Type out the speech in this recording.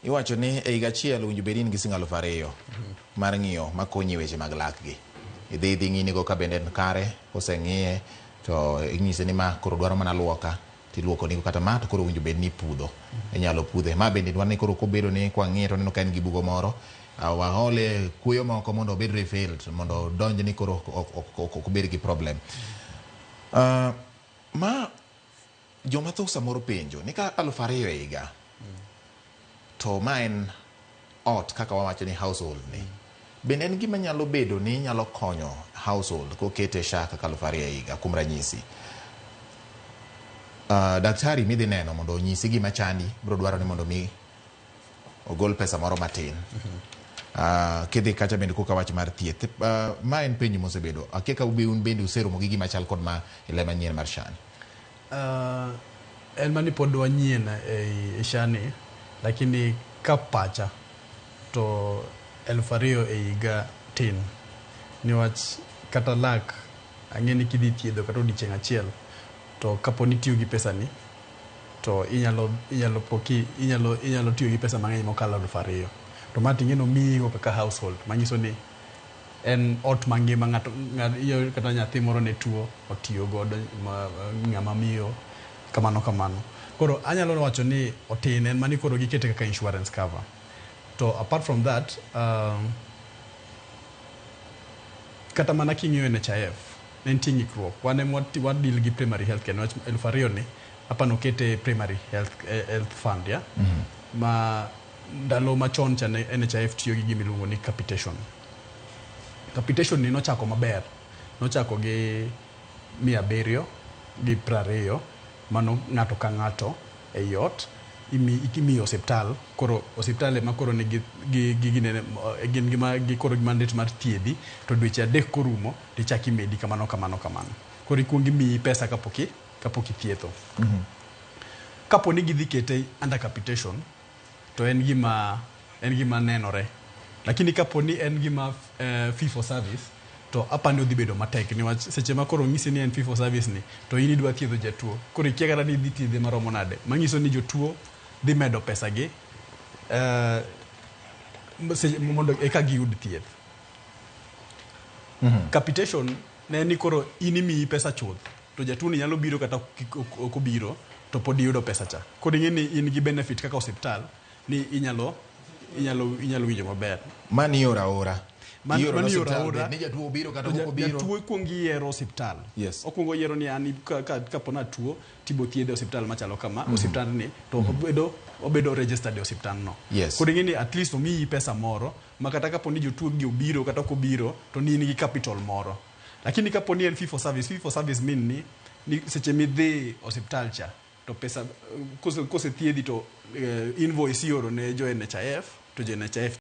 Iwacho ni e higa achiel owinjo bed ni gising 2,000 mar ng'iyo makonyi weche mag lakgi. Idhi ng'inigo ka bende en kare, koseng'iye to inyise ni ma koro dwaro mana luoka, tiluoko nigo kata ma to koro owinjo bed ni ipudho. Inyalo pudhe. Ma bende dwaro ni koro kobedo ni kwang'iye to neno ka en gi bugo moro, waole kuoyo moko mondo obed refilled, mondo donj ni koro ok obed gi problem. Ma joma thoth samoro penjo ni ka 2,000 e higa to ma en ot kaka wawacho ni household ni, bende en gima nyalo bedo ni nyalo konyo household kokete SHA kaka 2,000 e higa kuom ranyisi. Daktari midhi neno mondo onyisi gima chandi biro dwaro ni mondo mi ogol pesa moro matin. Kidhi kacha bende koka wach mar thieth. Ma en penjo mosebedo. Akeka un bende useromo gi gima chal kod ma ile manyien mar SHA ni. En mani pod wanyien e SHA ni, lakini ka pacha to 2,000 e higa tin. Niwach kata lak ang'eni kidhi thiedho kata odiochieng' achiel to kapo ni tiyo gi pesa ni to inyalo tiyo gi pesa mang'eny mokalo 2,000. To ma ting'eno miyo kaka household, manyiso ni en ot mangima, ng'ato kata nyathi moro ne tuo otiyo godo, ng'ama miyo kamano. Koro anyalo wacho ni otin, en mani koro gikete kaka insurance cover. To apart from that, kata mana king'iyo NHIF, ne nitie ng'ikruok. Wan deal gi primary health care, 2,000 ni apano kete primary health fund, ya? Ma ndalo machon cha NHIF tiyo gi gimiluongo ni capitation. Capitation ni nochako maber. Nochako gi 720 mano ng'ato ka ng'ato e ot imiyo osiptal. Koro osiptal ema koro ni gin gima ndet mar thiedhi, to dweche 3 korumo tichaki medi kamano. Koro ikuongi miyi pesa kapoki thietho. Kapo ni gidhi kete under capitation to en gima nenore. Lakini kapo ni en gima fee for service to apani odhi bedo matek, niwach seche ma koro ng'isi ni en fee for service ni to in idwa thiedho jatuo, koro ikia kata ni idhi thiedhe maromo nade, manyiso ni jotuo dhi medo pesa gi mondo eka giyud thieth. Capitation ne ni koro in imiyi pesa chuth, to jatuo ni nyalo biro kata ok obiro to pod iyudo pesa cha. Koro ing'eni in gi benefit kaka osiptal ni inyalo winjo maber. Mani ora. Mani ora. Ni jatuo obiro kata ok obiro. Jatuo ikuongo yiero osiptal. Yes. Okuongo yiero ni an kapo na tuo tibo thiedhe osiptal machalo kama, osiptal ni to obedo registered e osiptal no. Yes. Koro ing'eni at least omiyi pesa moro, ma kata kapo ni jotuo gi obiro kata ok obiro to ni in gi capital moro. Lakini kapo ni en fee for service mean ni seche midhi osiptal cha to pesa kose thiedhi to invoice ioro ne jo NHIF, to jo NHIF